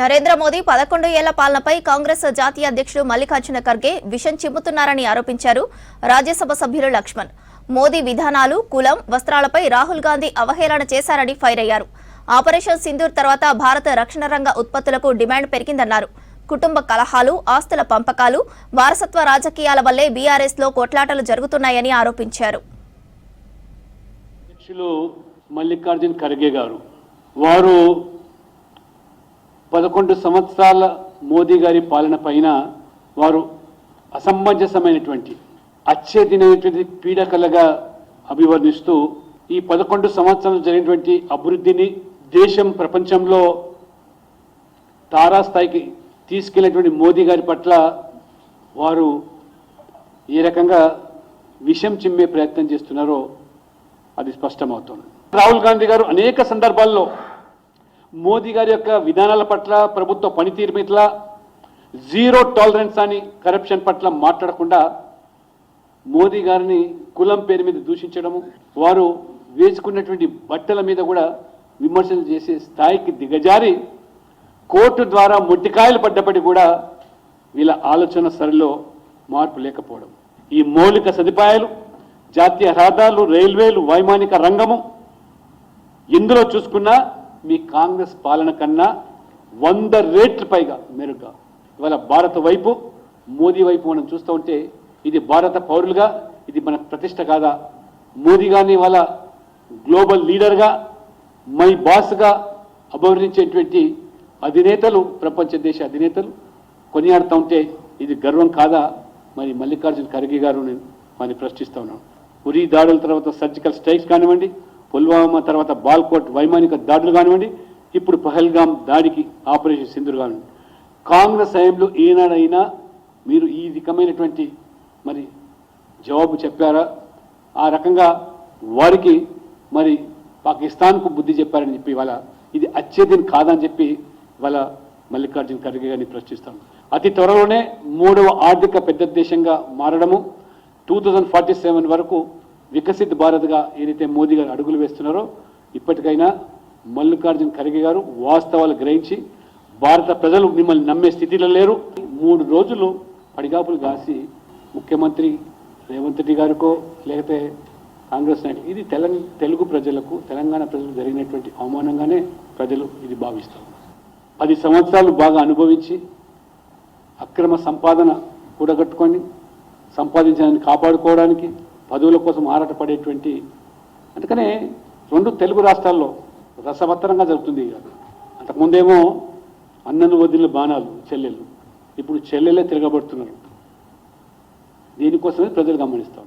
నరేంద్ర మోదీ 11 ఏళ్ల పాలనపై కాంగ్రెస్ జాతీయ అధ్యక్షుడు మల్లికార్జున ఖర్గే విషం చిమ్ముతున్నారని ఆరోపించారు రాజ్యసభ సభ్యులు లక్ష్మణ్. మోదీ విధానాలు, కులం, వస్త్రాలపై రాహుల్ గాంధీ అవహేళన చేశారని ఫైర్ అయ్యారు. ఆపరేషన్ సింధూర్ తర్వాత భారత రక్షణ రంగ ఉత్పత్తులకు డిమాండ్ పెరిగిందన్నారు. కుటుంబ కలహాలు, ఆస్తుల పంపకాలు, వారసత్వ రాజకీయాల వల్లే బీఆర్ఎస్ లో కొట్లాటలు జరుగుతున్నాయని ఆరోపించారు. మల్లికార్జున ఖర్గే గారు వారు 11 సంవత్సరాల మోదీ గారి పాలన పైన వారు అసమంజసమైనటువంటి అచ్చేదినటువంటి పీడకలగా అభివర్ణిస్తూ ఈ 11 సంవత్సరాలు జరిగినటువంటి అభివృద్ధిని దేశం ప్రపంచంలో తారాస్థాయికి తీసుకెళ్లినటువంటి మోదీ గారి పట్ల వారు ఏ రకంగా విషం చిమ్మే ప్రయత్నం చేస్తున్నారో అది స్పష్టమవుతుంది. రాహుల్ గాంధీ గారు అనేక సందర్భాల్లో మోదీ గారి యొక్క విధానాల పట్ల, ప్రభుత్వ పనితీరు పట్ల జీరో టాలరెన్స్ అని కరప్షన్ పట్ల మాట్లాడకుండా మోదీ గారిని కులం పేరు మీద దూషించడము, వారు వేసుకున్నటువంటి బట్టల మీద కూడా విమర్శలు చేసే స్థాయికి దిగజారి కోర్టు ద్వారా మొట్టికాయలు పడ్డప్పటి కూడా వీళ్ళ ఆలోచన సరిలో మార్పు లేకపోవడం, ఈ మౌలిక సదుపాయాలు, జాతీయ రహదారులు, రైల్వేలు, వైమానిక రంగము ఎందులో చూసుకున్నా మీ కాంగ్రెస్ పాలన కన్నా 100 రెట్లు పైగా మెరుగ్గా ఇవాళ భారత వైపు, మోదీ వైపు మనం చూస్తూ ఉంటే ఇది భారత పౌరులుగా ఇది మన ప్రతిష్ట కాదా? మోదీ గారిని ఇవాళ గ్లోబల్ లీడర్గా, మై బాస్గా అభివర్ణించేటువంటి అధినేతలు, ప్రపంచ దేశ అధినేతలు కొనియాడుతూ ఉంటే ఇది గర్వం కాదా? మరి మల్లికార్జున ఖర్గే గారు మరి ప్రశ్నిస్తూ ఉన్నాం. ఉరి దాడుల తర్వాత సర్జికల్ స్ట్రైక్స్ కానివ్వండి, పుల్వామా తర్వాత బాల్కోట్ వైమానిక దాడులు కానివ్వండి, ఇప్పుడు పహల్గామ్ దాడికి ఆపరేషన్ సింధూర్ కానివ్వండి, కాంగ్రెస్ హయాంలో ఏనాడైనా మీరు ఈ రకమైనటువంటి మరి జవాబు చెప్పారా? ఆ రకంగా వారికి మరి పాకిస్తాన్కు బుద్ధి చెప్పారని చెప్పి ఇవాళ ఇది అచ్చేదిని కాదని చెప్పి ఇవాళ మల్లికార్జున ఖర్గే గారిని ప్రశ్నిస్తాం. అతి త్వరలోనే 3వ ఆర్థిక పెద్ద దేశంగా మారడము, 2047 వరకు వికసిత్ భారత్గా ఏదైతే మోదీ గారు అడుగులు వేస్తున్నారో ఇప్పటికైనా మల్లికార్జున ఖర్గే గారు వాస్తవాలు గ్రహించి భారత ప్రజలు మిమ్మల్ని నమ్మే స్థితిలో లేరు. 3 రోజులు పడిగాపులు కాసి ముఖ్యమంత్రి రేవంత్ రెడ్డి గారికో లేకపోతే కాంగ్రెస్ నాయకులు ఇది తెలుగు ప్రజలకు, తెలంగాణ ప్రజలకు జరిగినటువంటి అవమానంగానే ప్రజలు ఇది భావిస్తారు. 10 సంవత్సరాలు బాగా అనుభవించి అక్రమ సంపాదన కూడగట్టుకొని సంపాదించడాన్ని కాపాడుకోవడానికి పదవుల కోసం ఆరాటపడేటువంటి, అందుకనే 2 తెలుగు రాష్ట్రాల్లో రసవత్తరంగా జరుగుతుంది. అంతకుముందేమో అన్నను వదిలిన బాణాలు చెల్లెళ్ళు, ఇప్పుడు చెల్లెలే తిరగబడుతున్నారు. దీనికోసమే ప్రజలు గమనిస్తాం.